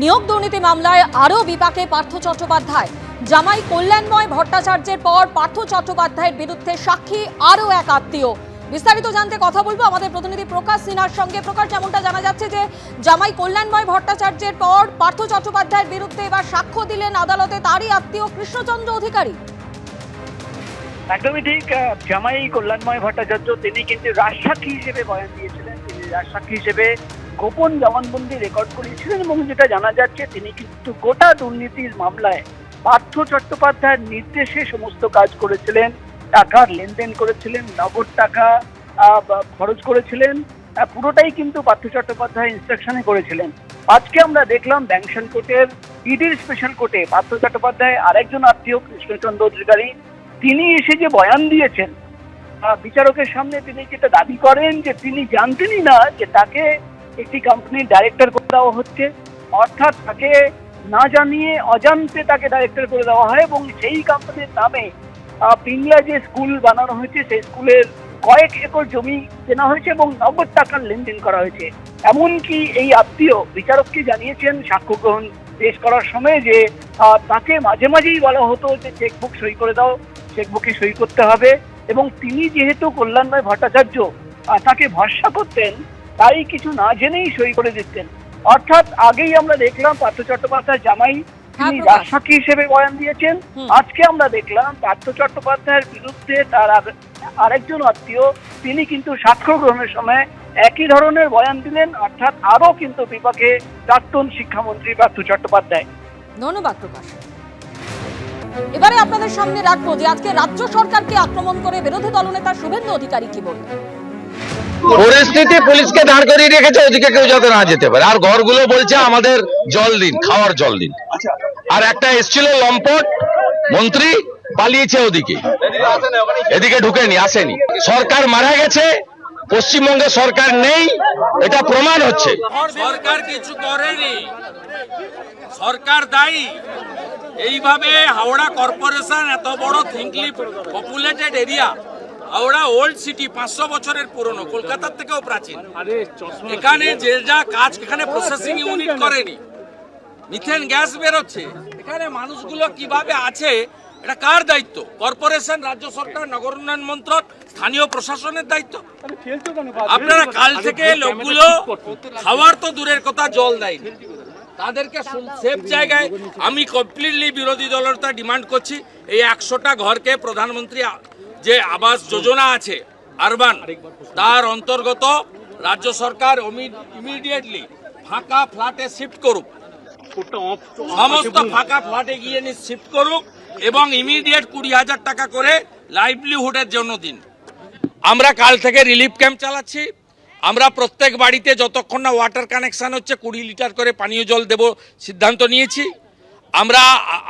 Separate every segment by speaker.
Speaker 1: নিয়োগ দুর্নীতি মামলায় আরও বিপাকে পার্থ চট্টোপাধ্যায়। জামাই কল্যাণময় ভট্টাচার্যের পর পার্থ চট্টোপাধ্যায়ের বিরুদ্ধে সাক্ষী আরও এক আত্মীয়। বিস্তারিত জানতে কথা বলবো আমাদের প্রতিনিধি প্রকাশ সিনহার সঙ্গে। প্রকাশ, যেমনটা জানা যাচ্ছে যে জামাই কল্যাণময় ভট্টাচার্যের পর পার্থ চট্টোপাধ্যায়ের বিরুদ্ধে এবার সাক্ষ্য দিলেন আদালতে তারই আত্মীয় কৃষ্ণচন্দ্র অধিকারী।
Speaker 2: একদমই ঠিক। জামাই কল্যাণময় ভট্টাচার্য তিনি কিন্তু রাজসাক্ষী হিসেবে বয়ান দিয়েছিলেন। তিনি রাজসাক্ষী হিসেবে গোপন জবানবন্দি রেকর্ড করিয়েছিলেন এবং যেটা জানা যাচ্ছে তিনি কিন্তু গোটা দুর্নীতির মামলায় পার্থ চট্টোপাধ্যায়ের নির্দেশে সমস্ত কাজ করেছিলেন, টাকার লেনদেন করেছিলেন, নগদ টাকা খরচ করেছিলেন, পুরোটাই কিন্তু পার্থ চট্টোপাধ্যায় ইনস্ট্রাকশনে করেছিলেন। আজকে আমরা দেখলাম ব্যাংশন কোর্টের ইডির স্পেশাল কোর্টে পার্থ চট্টোপাধ্যায় আরেকজন আত্মীয় কৃষ্ণচন্দ্র অধিকারী তিনি এসে যে বয়ান দিয়েছেন বিচারকের সামনে, তিনি যেটা দাবি করেন যে তিনি জানতেনই না যে তাকে একটি কোম্পানির ডাইরেক্টর করে দেওয়া হচ্ছে, অর্থাৎ তাকে না জানিয়ে অজান্তে তাকে ডাইরেক্টর করে দেওয়া হয় এবং সেই কোম্পানির নামে পিংলা যে স্কুল বানানো হয়েছে সেই স্কুলের কয়েক একর জমি কেনা হয়েছে এবং নগদ টাকার লেনদেন করা হয়েছে। এমনকি এই আত্মীয় বিচারককে জানিয়েছেন সাক্ষ্য গ্রহণ পেশ করার সময় যে তাকে মাঝে মাঝেই বলা হতো যে চেকবুক সই করে দাও, চেকবুকে সই করতে হবে, এবং তিনি যেহেতু কল্যাণময় ভট্টাচার্য তাকে ভরসা করতেন তাই কিছু না জেনেই সই করে দিতেন। অর্থাৎ আগেই আমরা দেখলাম পার্থ চট্টোপাধ্যায় জামাই তিনি রাজসাক্ষী হিসেবে বয়ান দিয়েছেন। আজকে আমরা দেখলাম পার্থ চট্টোপাধ্যায়ের বিরুদ্ধে তার আরেকজন আত্মীয় তিনি কিন্তু সাক্ষ্য গ্রহণের সময় একই ধরনের বয়ান দিলেন, অর্থাৎ আরো কিন্তু বিপাকে প্রাক্তন শিক্ষামন্ত্রী পার্থ চট্টোপাধ্যায়।
Speaker 1: ধন্যবাদ প্রকাশ। এবারে আপনাদের সামনে রাখবো যে আজকে রাজ্য সরকারকে আক্রমণ করে বিরোধী দলনেতা শুভেন্দু অধিকারী কি বললেন।
Speaker 3: পরিস্থিতি পুলিশকে দাঁড় করিয়ে রেখেছে ওদিকে কেউ যাতে না যেতে পারে, আর ঘরগুলো বলছে আমাদের জল দিন, খাওয়ার জল দিন। আর একটা এসছিল লম্পট মন্ত্রী পালিয়েছে ওদিকে, এদিকে ঢুকেনি, আসেনি। সরকার মারা গেছে, পশ্চিমবঙ্গে সরকার নেই, এটা প্রমাণ হচ্ছে।
Speaker 4: সরকার কিছু করেনি, সরকার দায়ী। এইভাবে হাওড়া কর্পোরেশন এত বড় thickly populated area, Howrah old city 500 বছরের পুরনো, কলকাতার থেকেও প্রাচীন। এখানে যে যা কাজ এখানে প্রসেসিং ইউনিট করেনি, মিথেন গ্যাস বেরোচ্ছে, এখানে মানুষগুলো কিভাবে আছে এটা কার দায়িত্ব? কর্পোরেশন, রাজ্য সরকার, নগর উন্নয়ন মন্ত্রক, স্থানীয় প্রশাসনের দায়িত্ব। আপনারা কাল থেকে লোকগুলো খাওয়ার তো দূরের কথা, জল দেয়নি, তাদেরকে সেফ জায়গায়। আমি কমপ্লিটলি বিরোধী দলটা ডিমান্ড করছি এই 100টা ঘরকে প্রধানমন্ত্রী যে আবাস যোজনা আছে আরবান, তার অন্তর্গত রাজ্য সরকার ইমিডিয়েটলি ফাঁকা ফ্ল্যাটে শিফট করুক, সমস্ত ফাঁকা ফ্ল্যাটে গিয়ে শিফট করুক এবং ইমিডিয়েট 20,000 টাকা করে লাইভলিহুডের জন্য দিন। আমরা কাল থেকে রিলিফ ক্যাম্প চালাচ্ছি। আমরা প্রত্যেক বাড়িতে যতক্ষণ না ওয়াটার কানেকশন হচ্ছে 20 লিটার করে পানীয় জল দেব সিদ্ধান্ত নিয়েছি। আমরা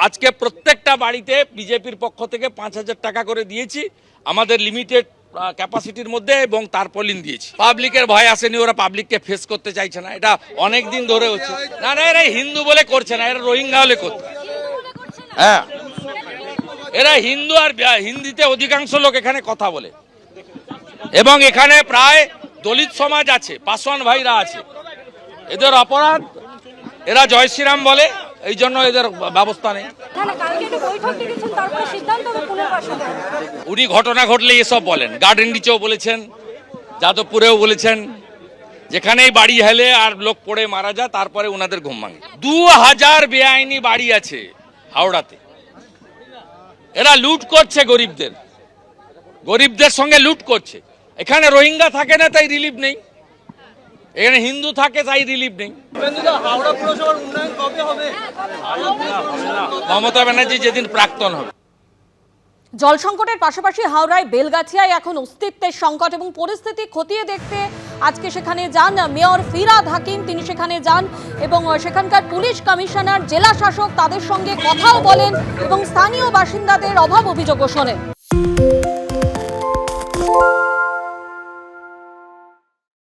Speaker 4: আজকে প্রত্যেকটা বাড়িতে বিজেপির পক্ষ থেকে 5,000 টাকা করে দিয়েছি আমাদের লিমিটেড ক্যাপাসিটির মধ্যে, এবং তারপলিন দিয়েছি। পাবলিকের ভয় আসেনি, ওরা পাবলিককে ফেস করতে চাইছে না, এটা অনেক দিন ধরে হচ্ছে। না না, এরা হিন্দু বলে করছে না, এরা রোহিঙ্গা হলে করছে। হ্যাঁ, এরা হিন্দু, আর হিন্দিতে অধিকাংশ লোক এখানে কথা বলে, এবং এখানে প্রায় দলিত সমাজ আছে, পাসওয়ান ভাইরা আছে। এদের অপরাধ, এরা জয় শ্রীরাম বলে, এই জন্য এদের ব্যবস্থা নেই। উনি ঘটনা ঘটলে এসব বলেন, গার্ডেন রিচেও বলেছেন, যাদবপুরেও বলেছেন, যেখানেই বাড়ি হেলে আর লোক পড়ে মারা যায় তারপরে ওনাদের ঘুম ভাঙে। 2000 বেআইনি বাড়ি আছে হাওড়াতে, এরা লুট করছে গরিবদের, গরিবদের সঙ্গে লুট করছে। এখানে রোহিঙ্গা থাকে না তাই রিলিফ নেই, এখানে হিন্দু থাকে তাই রিলিফ নেই। মমতা ব্যানার্জি যেদিন প্রাক্তন হবে।
Speaker 1: জল সংকটের পাশাপাশি হাওড়ায় বেলগাছিয়ায় এখন অস্তিত্বের সংকট এবং পরিস্থিতি খতিয়ে দেখতে আজকে সেখানে যান মেয়র ফিরহাদ হাকিম। তিনি সেখানে যান এবং সেখানকার পুলিশ কমিশনার, জেলা শাসক তাদের সঙ্গে কথাও বলেন এবং স্থানীয় বাসিন্দাদের অভাব অভিযোগও শোনেন।